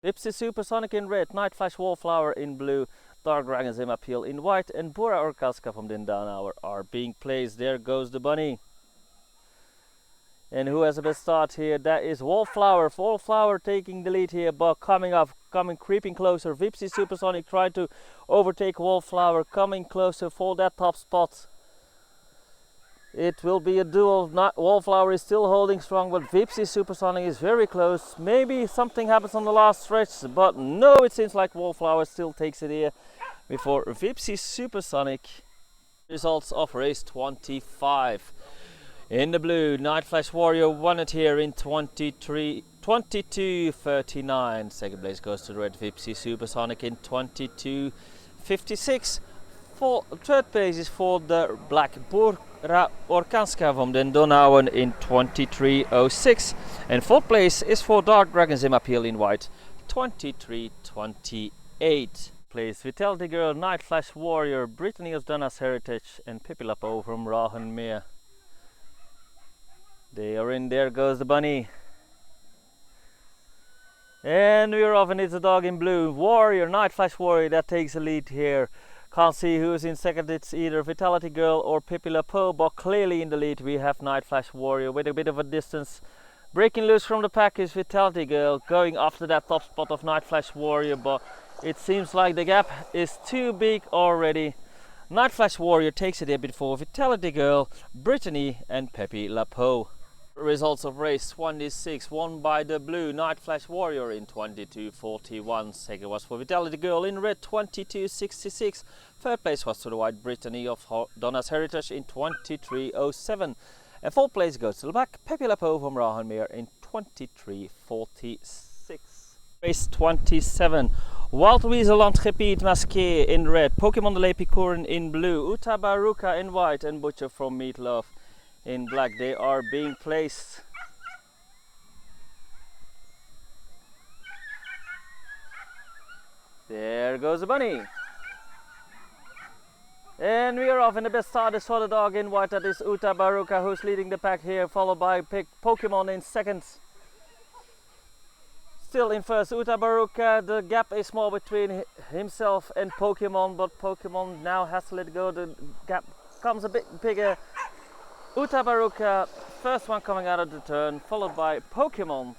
Whippets Supersonic in red, Night Flash Wallflower in blue, Dark Dragon's Appeal in white, and Bora Orkaska from Dindanauer are being placed. There goes the bunny. And who has the best start here? That is Wallflower. Wallflower taking the lead here, but creeping closer. Whippets Supersonic trying to overtake Wallflower, coming closer for that top spot. It will be a duel. Wallflower is still holding strong, but Whippets Supersonic is very close. Maybe something happens on the last stretch, but no, it seems like Wallflower still takes it here before Whippets Supersonic. Results of race 25. In the blue, Night Flash Warrior won it here in 22:39. Second place goes to the red, Whippets Supersonic in 22:56. Third place is for the black Bora Orkanska from den Donauwen in 23:06. And fourth place is for Dark Dragon's Appeal in white, 23:28. Place Vitality Girl, Night Flash Warrior, Brittany of Donna's Heritage, and Pippi Lapo from Rahenmeer. They are in. There goes the bunny. And we're off, and it's a dog in blue. Warrior, Night Flash Warrior, that takes the lead here. Can't see who's in second. It's either Vitality Girl or Pippi Lapo, but clearly in the lead we have Night Flash Warrior with a bit of a distance. Breaking loose from the pack is Vitality Girl, going after that top spot of Night Flash Warrior, but it seems like the gap is too big already. Night Flash Warrior takes it a bit for Vitality Girl, Brittany and Pippi Lapo. Results of race 26, won by the blue Night Flash Warrior in 22:41. Second was for Vitality Girl in red, 22:66. Third place was to the white Brittany of Donna's Heritage in 23:07. And fourth place goes to the black Pippi Lapo from Rahenmeer in 23:46. Race 27. Wild Weasel Landgebied Masqué in red, Pokemon de Lepicoren in blue, Utabaruka in white, and Butcher from Meatloaf in black. They are being placed. There goes the bunny. And we are off, and the best start is for the dog in white. That is Utabaruka, who's leading the pack here, followed by Pokemon in second. Still in first, Utabaruka. The gap is small between himself and Pokemon, but Pokemon now has to let go. The gap comes a bit bigger. Utabaruka, first one coming out of the turn, followed by Pokemon.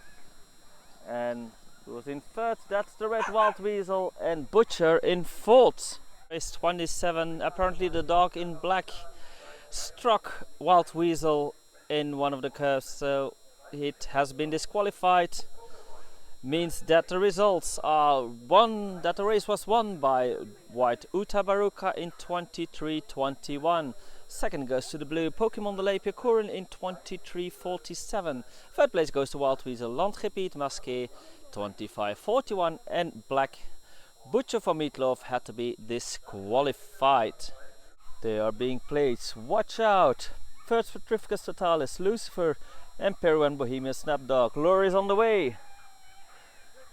And who's in third? That's the red Wild Weasel, and Butcher in fourth. Race 27, apparently the dog in black struck Wild Weasel in one of the curves, so it has been disqualified. Means that the results are that the race was won by white Utabaruka in 23:21. Second goes to the blue Pokemon de Lepicoren in 23:47. Third place goes to Wild Weasel Landgebied Masqué 25:41, and black Butcher for Meatloaf had to be disqualified. They are being placed. Watch out! First for Trifcus Totalis, Lucifer, and Peruan Bohemian Snapdog. Lure is on the way.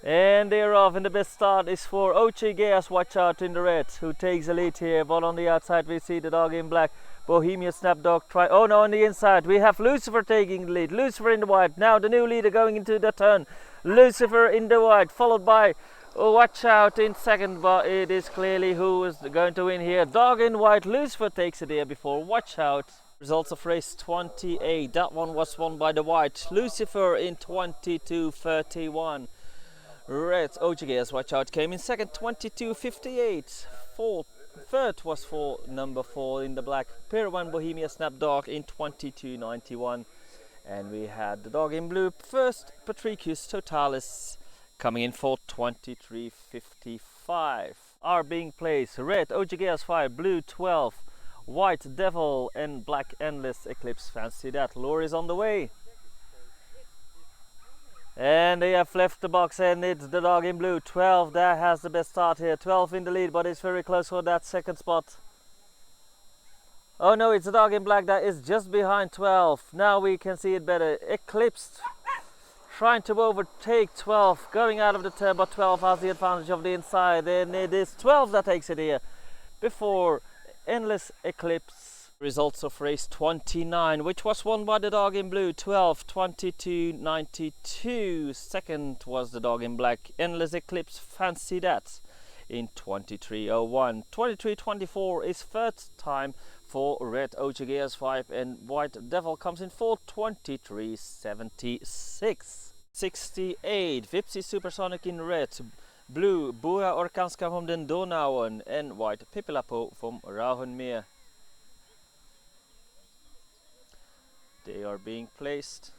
And they're off, and the best start is for Ochigeas, watch out, in the red, who takes the lead here. But on the outside we see the dog in black, Bohemian Snapdog. Oh no, on the inside we have Lucifer taking the lead. Lucifer in the white. Now the new leader going into the turn. Lucifer in the white, followed by Watch Out in second, but it is clearly who is going to win here. Dog in white, Lucifer takes it here before Watch Out. Results of race 28. That one was won by the white Lucifer in 22:31. Red Ochigeas, Watch Out, came in second, 22:58. Third was for number 4 in the black Peruan Bohemia Snapdog in 22:91. And we had the dog in blue first, Patricius Totalis, coming in for 23:55. Are being placed red Ochigeas 5, blue 12, white Devil, and black Endless Eclipse. Fancy that. Lure is on the way. And they have left the box, and it's the dog in blue 12 that has the best start here. 12 in the lead, but it's very close for that second spot. Oh no, it's the dog in black that is just behind 12. Now we can see it better. Eclipse trying to overtake 12, going out of the turn, but 12 has the advantage of the inside, and it is 12 that takes it here before Endless Eclipse Results of race 29, which was won by the dog in blue, 12:22.92. Second was the dog in black, Endless Eclipse, Fancy That, in 23:01. 23:24 is third time for red Ochigeas 5, and white Devil comes in fourth, 23:76. 68, Vipsy Supersonic in red, blue Boa Orkanska from den Donauwen, and white Pipilapo from Rauhenmeer. They are being placed.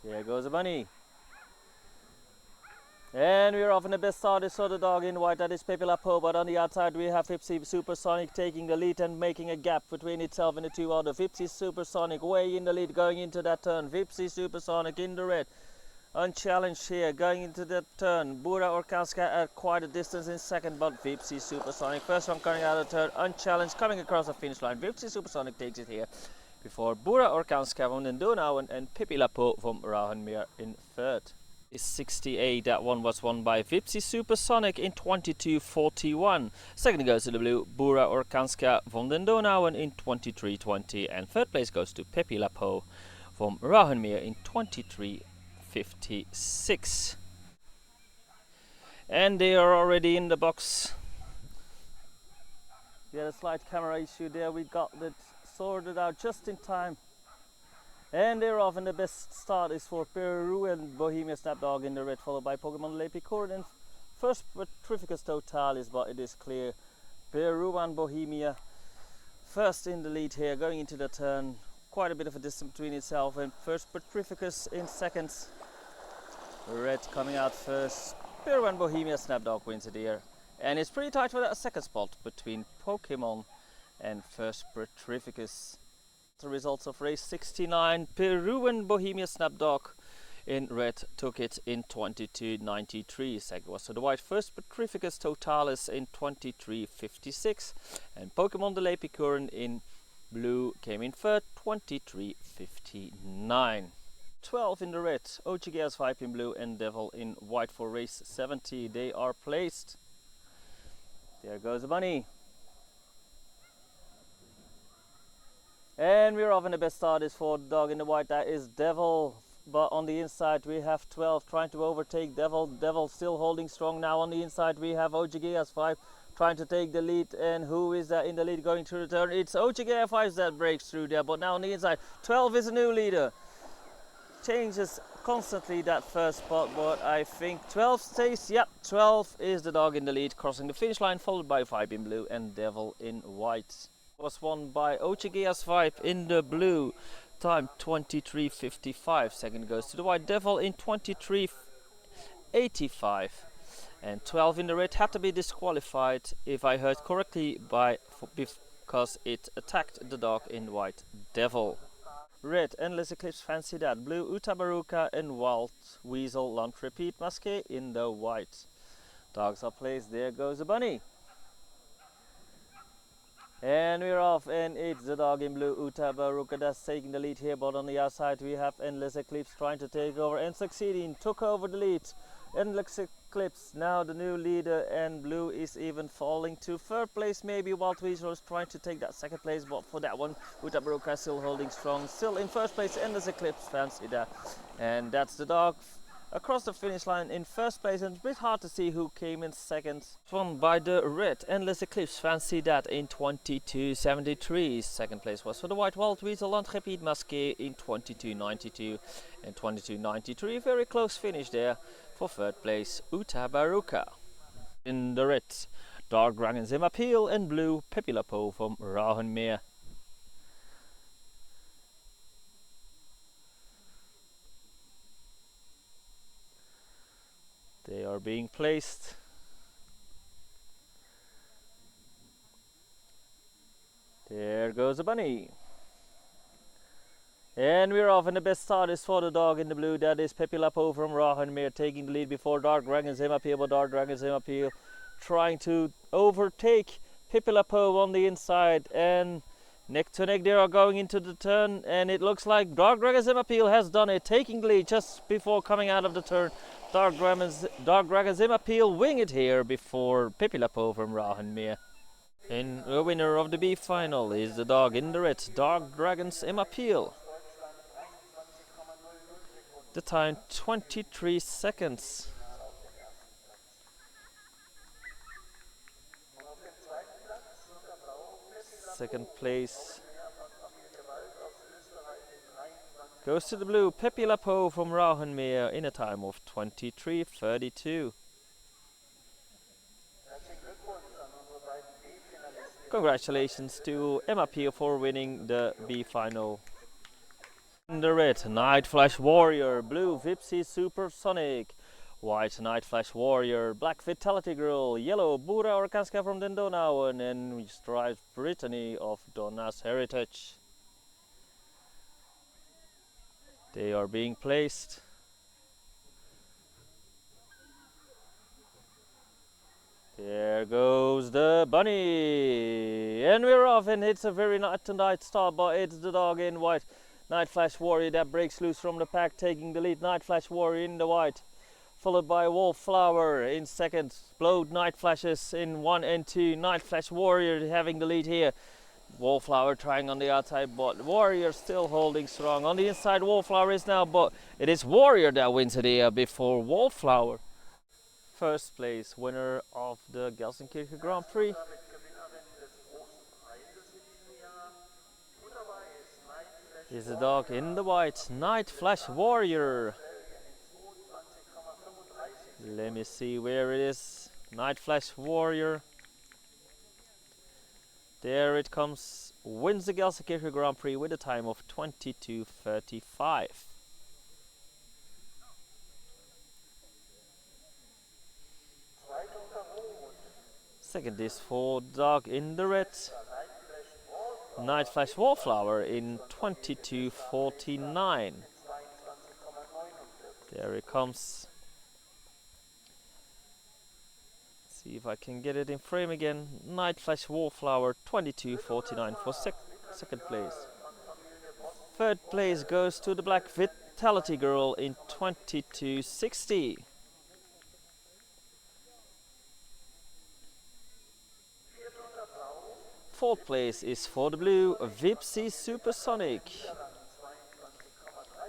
There goes a bunny. And we're off, and the best start is for the dog in white, that is Pepe Lapo, but on the outside we have Vipsy Supersonic taking the lead and making a gap between itself and the two other. Vipsy Supersonic way in the lead going into that turn. Vipsy Supersonic in the red, unchallenged here going into that turn. Bura Orkanska at quite a distance in second, but Vipsy Supersonic first one coming out of the turn, unchallenged, coming across the finish line. Vipsy Supersonic takes it here before Bura Orkanska from den Donauwen and Pippi Lapo from Rauhenmeer in third. Is 68, that one was won by Vipsy Supersonic in 22:41. Second goes to the blue Bura Orkanska from den Donauwen in 23:20, and third place goes to Pippi Lapo from Rauhenmeer in 23:56. And they are already in the box. We had a slight camera issue there, we got that sorted out just in time. And they're off, and the best start is for Peru and Bohemia Snapdog in the red, followed by Pokemon Lepicord and first Petrificus Totalis, but it is clear Peru and Bohemia first in the lead here going into the turn. Quite a bit of a distance between itself, and first Petrificus in second. Red coming out first. Peru and Bohemia Snapdog wins it here. And it's pretty tight for that second spot between Pokemon and first Petrificus. The results of race 69, Peruvian Bohemia Snapdog in red took it in 22:93. Second was to the white, first Petrificus Totalis in 23:56, and Pokemon de Lepicurin in blue came in third, 23:59. 12 in the red, Ochigeas 5 in blue and Devil in white for race 70. They are placed. There goes the bunny. And we're off, and the best start is for the dog in the white, that is Devil. But on the inside we have 12 trying to overtake Devil. Devil still holding strong. Now on the inside we have Ochigeas 5 trying to take the lead. And who is that in the lead going through the turn? It's Ochigeas 5 that breaks through there. But now on the inside 12 is a new leader. Changes constantly that first spot, but I think 12 stays. Yep, 12 is the dog in the lead, crossing the finish line, followed by 5 in blue and Devil in white. Was won by Ochigeas 5 in the blue, time 23:55. Second goes to the white Devil in 23:85, and 12 in the red had to be disqualified, if I heard correctly, because it attacked the dog in white Devil. Red Endless Eclipse, Fancy That, blue Utabaruka and Wild Weasel Lunch Repeat Masque in the white. Dogs are placed. There goes the bunny. And we're off, and it's the dog in blue, Utabaruka, that's taking the lead here, but on the outside we have Endless Eclipse trying to take over and succeeding, took over the lead. Endless Eclipse now the new leader, and blue is even falling to third place. Maybe Wild Weasel is trying to take that second place, but for that one Utabaruka still holding strong. Still in first place Endless Eclipse, Fancy That, and that's the dog across the finish line in first place, and it's a bit hard to see who came in second. Won by the red Endless Eclipse, Fancy That in 22:73. Second place was for the white Wild Weasel and Repeat Masque in 22:92 and 22:93. Very close finish there for third place Utabaruka. In the red, Dark Dragon Zimapeel, and blue Pippi Lapo from Rauhenmeer. They are being placed. There goes a bunny. And we're off, and the best start is for the dog in the blue, that is Pippi Lapo from Rauhenmeer taking the lead before Dark Dragon Zimapeel, but Dark Dragon Zimapeel trying to overtake Pippi Lapo on the inside, and neck to neck they are going into the turn, and it looks like Dark Dragon Zimapeel has done it, taking the lead just before coming out of the turn. Dark Dragon's appeal wing it here before Pippi Lapo from Rauhenmeer. And the winner of the B final is the dog in the red, Dark Dragon's appeal. The time 23 seconds. Second place goes to the blue, Pippi Lapo from Rauhenmeer in a time of 23:32. Congratulations to Emma Peel for winning the B final. In the red, Night Flash Warrior, blue Vipsy Supersonic, white Night Flash Warrior, black Vitality Girl, yellow Bura Orkanska from Den Donauwen, and striped Brittany of Donna's Heritage. They are being placed. There goes the bunny, and we're off, and it's a very night-to-night start, but it's the dog in white, Night Flash Warrior, that breaks loose from the pack, taking the lead. Night Flash Warrior in the white, followed by Wallflower in second. Blowed Night Flashes in 1 and 2. Night Flash Warrior having the lead here. Wallflower trying on the outside, but Warrior still holding strong. On the inside, Wallflower is now, but it is Warrior that wins it here before Wallflower. First place winner of the Gelsenkirchen Grand Prix. Is the dog in the white, Night Flash Warrior. Let me see where it is. Night Flash Warrior. There it comes. Wins the Gelsenkirchen Grand Prix with a time of 22:35. Second is for dog in the red, Night Flash Wallflower in 22:49. There it comes. See if I can get it in frame again. Night Flash Wallflower 22:49 for second place. Third place goes to the black Vitality Girl in 22:60. Fourth place is for the blue Vipsy Supersonic.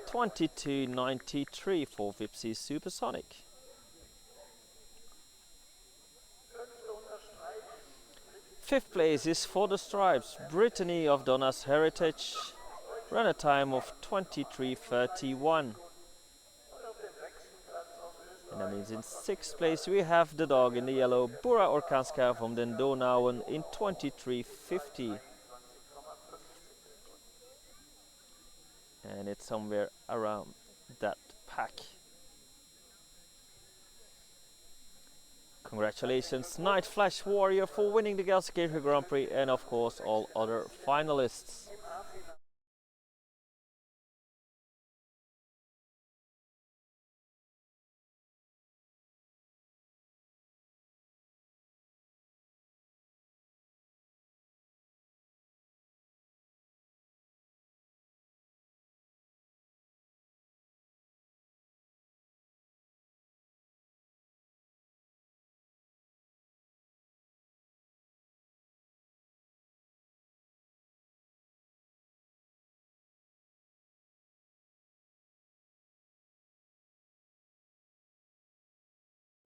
22:93 for Vipsy Supersonic. Fifth place is for the stripes Brittany of Donna's Heritage. Run a time of 23:31. And that means in sixth place we have the dog in the yellow, Bura Orkanska from Den Donauwen in 23:50. And it's somewhere around that pack. Congratulations Night Flash Warrior for winning the Gelsenkirchen Grand Prix, and of course all other finalists.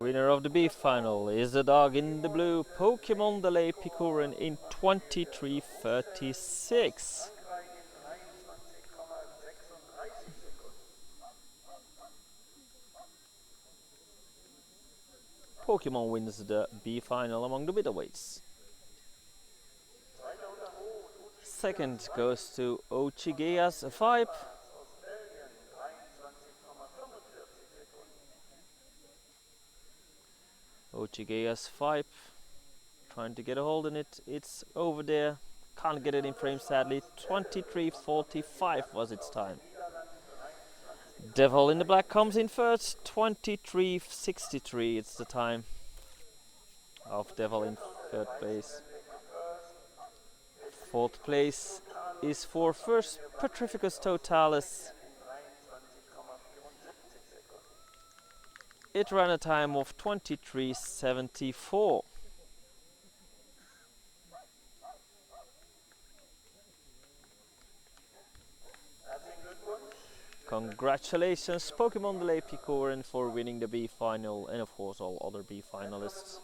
Winner of the B final is the dog in the blue, Pokemon Delay Pikurin in 23:36. Pokemon wins the B final among the middleweights. Second goes to Ochigea's Vibe. Ochigea's Vibe, trying to get a hold on it. It's over there. Can't get it in frame sadly. 23:45 was its time. Devil in the black comes in first. 23:63 it's the time of Devil in third place. Fourth place is for first Petrificus Totalis. It ran a time of 23:74. Congratulations Pokemon Delay Picorin for winning the B final, and of course all other B finalists.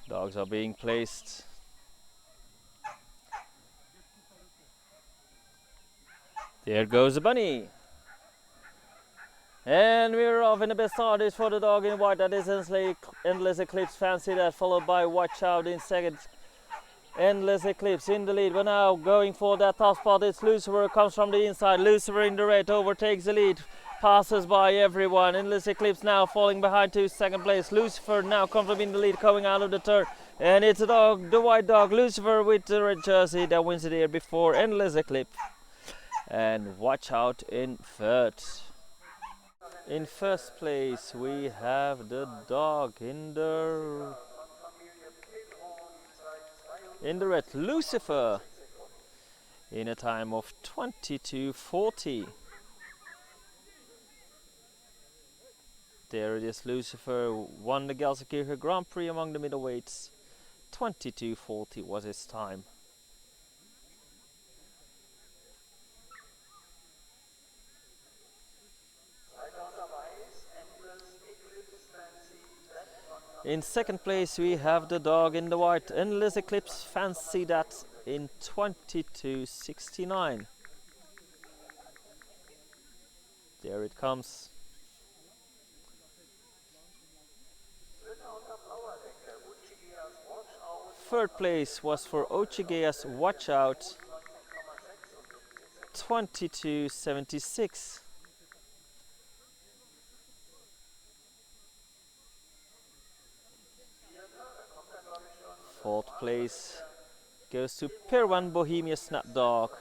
Dogs are being placed. There goes the bunny. And we're off, in the best start is for the dog in white. That is Endless Eclipse, Fancy That, followed by Watch Out in second. Endless Eclipse in the lead, but now going for that top spot. It's Lucifer, comes from the inside. Lucifer in the red overtakes the lead, passes by everyone. Endless Eclipse now falling behind to second place. Lucifer now comfortably in the lead, coming out of the turn. And it's a dog, the white dog, Lucifer with the red jersey, that wins it here before Endless Eclipse. And Watch Out in third. In first place we have the dog in the red, Lucifer, in a time of 22:40. There it is, Lucifer won the Gelsenkirchen Grand Prix among the middleweights. 22:40 was his time. In second place we have the dog in the white, Endless Eclipse, Fancy That, in 22:69. There it comes. Third place was for Ochigea's Watch Out, 22:76. Fourth place goes to Pirwan Bohemia Snapdog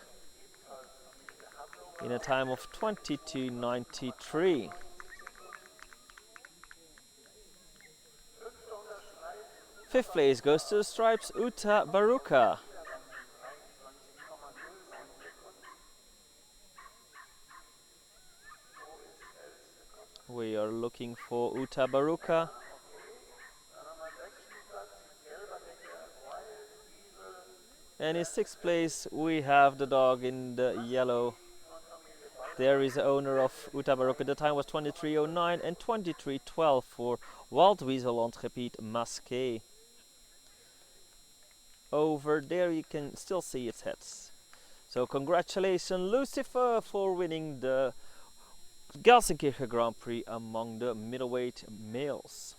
in a time of 22:93. Fifth place goes to the Stripes Uta Baruka. We are looking for Uta Baruka. And in sixth place we have the dog in the yellow. There is the owner of Uta Baruka. The time was 23:09 and 23:12 for Wild Weasel Entrepete Masqué. Over there you can still see its heads. So congratulations Lucifer for winning the Gelsenkirchen Grand Prix among the middleweight males.